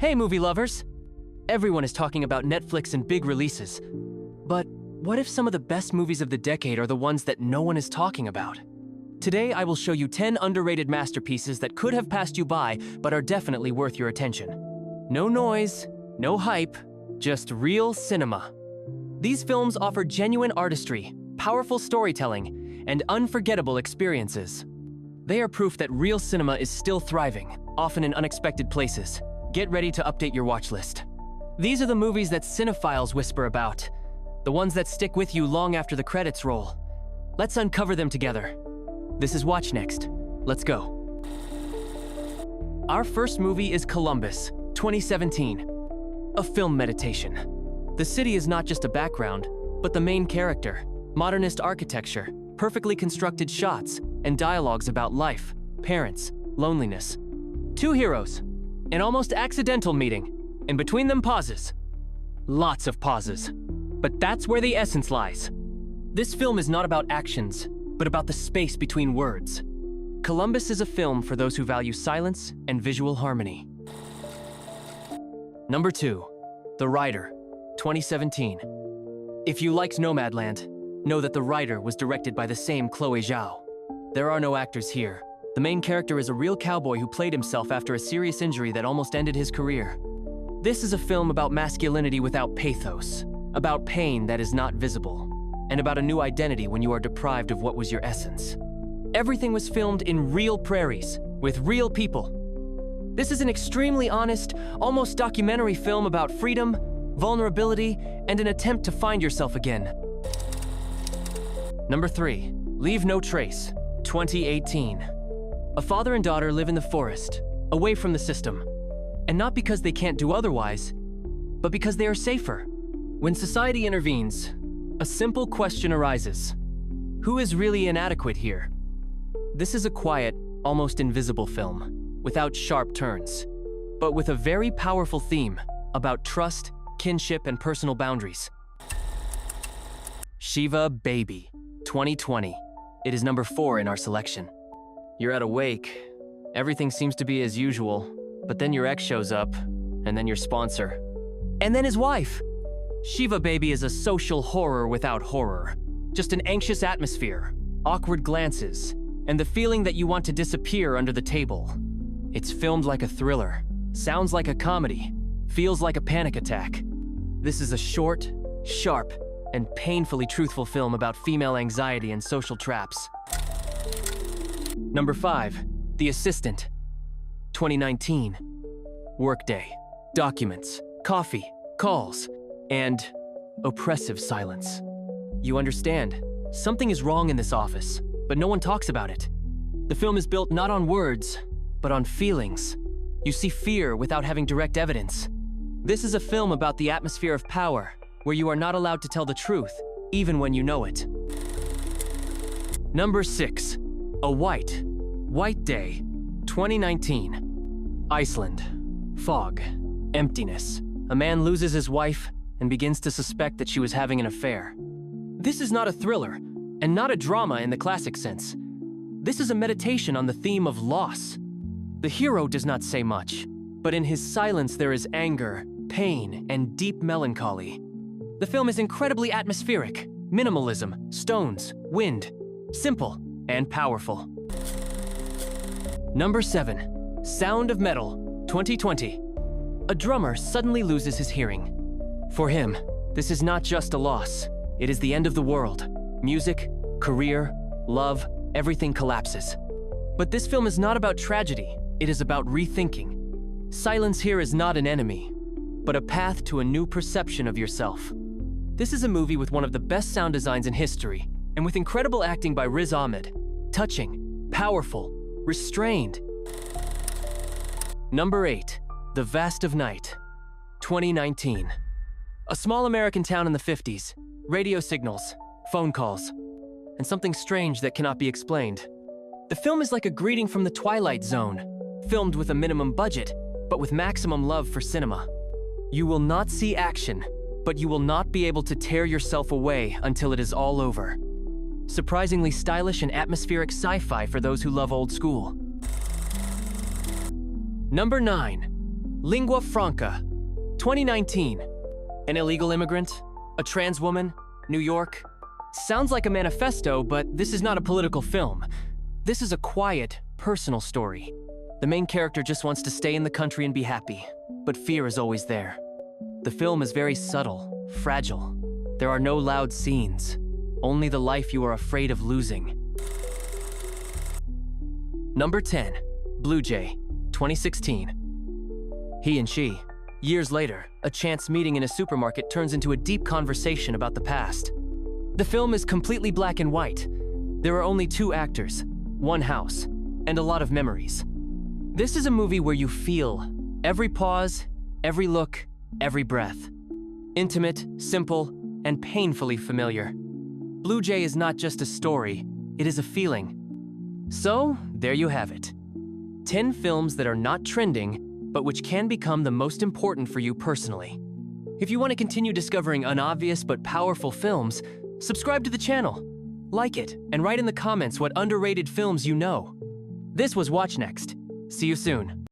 Hey, movie lovers! Everyone is talking about Netflix and big releases. But what if some of the best movies of the decade are the ones that no one is talking about? Today, I will show you 10 underrated masterpieces that could have passed you by, but are definitely worth your attention. No noise, no hype, just real cinema. These films offer genuine artistry, powerful storytelling, and unforgettable experiences. They are proof that real cinema is still thriving, often in unexpected places. Get ready to update your watch list. These are the movies that cinephiles whisper about, the ones that stick with you long after the credits roll. Let's uncover them together. This is Watch Next. Let's go. Our first movie is Columbus, 2017. A film meditation. The city is not just a background, but the main character. Modernist architecture, perfectly constructed shots, and dialogues about life, parents, loneliness. Two heroes, an almost accidental meeting, and between them pauses. Lots of pauses. But that's where the essence lies. This film is not about actions, but about the space between words. Columbus is a film for those who value silence and visual harmony. Number 2, The Rider, 2017. If you liked Nomadland, know that The Rider was directed by the same Chloe Zhao. There are no actors here. The main character is a real cowboy who played himself after a serious injury that almost ended his career. This is a film about masculinity without pathos, about pain that is not visible, and about a new identity when you are deprived of what was your essence. Everything was filmed in real prairies, with real people. This is an extremely honest, almost documentary film about freedom, vulnerability, and an attempt to find yourself again. Number 3, Leave No Trace, 2018. A father and daughter live in the forest, away from the system. And not because they can't do otherwise, but because they are safer. When society intervenes, a simple question arises. Who is really inadequate here? This is a quiet, almost invisible film, without sharp turns, but with a very powerful theme about trust, kinship, and personal boundaries. Shiva Baby, 2020. It is number 4 in our selection. You're at a wake. Everything seems to be as usual, but then your ex shows up, and then your sponsor, and then his wife. Shiva Baby is a social horror without horror. Just an anxious atmosphere, awkward glances, and the feeling that you want to disappear under the table. It's filmed like a thriller, sounds like a comedy, feels like a panic attack. This is a short, sharp, and painfully truthful film about female anxiety and social traps. Number 5, The Assistant, 2019. Workday, documents, coffee, calls, and oppressive silence. You understand, something is wrong in this office, but no one talks about it. The film is built not on words, but on feelings. You see fear without having direct evidence. This is a film about the atmosphere of power, where you are not allowed to tell the truth, even when you know it. Number 6, A White Day, 2019. Iceland. Fog. Emptiness. A man loses his wife and begins to suspect that she was having an affair. This is not a thriller, and not a drama in the classic sense. This is a meditation on the theme of loss. The hero does not say much, but in his silence there is anger, pain, and deep melancholy. The film is incredibly atmospheric, minimalism, stones, wind, simple, and powerful. Number 7, Sound of Metal, 2020. A drummer suddenly loses his hearing. For him, this is not just a loss. It is the end of the world. Music, career, love, everything collapses. But this film is not about tragedy. It is about rethinking. Silence here is not an enemy, but a path to a new perception of yourself. This is a movie with one of the best sound designs in history, and with incredible acting by Riz Ahmed. Touching, powerful, restrained. Number 8, The Vast of Night, 2019. A small American town in the 50s, radio signals, phone calls, and something strange that cannot be explained. The film is like a greeting from the Twilight Zone, filmed with a minimum budget, but with maximum love for cinema. You will not see action, but you will not be able to tear yourself away until it is all over. Surprisingly stylish and atmospheric sci-fi for those who love old school. Number 9, Lingua Franca, 2019. An illegal immigrant, a trans woman, New York. Sounds like a manifesto, but this is not a political film. This is a quiet, personal story. The main character just wants to stay in the country and be happy, but fear is always there. The film is very subtle, fragile. There are no loud scenes, only the life you are afraid of losing. Number 10, Blue Jay, 2016. He and she. Years later, a chance meeting in a supermarket turns into a deep conversation about the past. The film is completely black and white. There are only two actors, one house, and a lot of memories. This is a movie where you feel every pause, every look, every breath. Intimate, simple, and painfully familiar. Blue Jay is not just a story, it is a feeling. So, there you have it. 10 films that are not trending, but which can become the most important for you personally. If you want to continue discovering unobvious but powerful films, subscribe to the channel, like it, and write in the comments what underrated films you know. This was Watch Next. See you soon.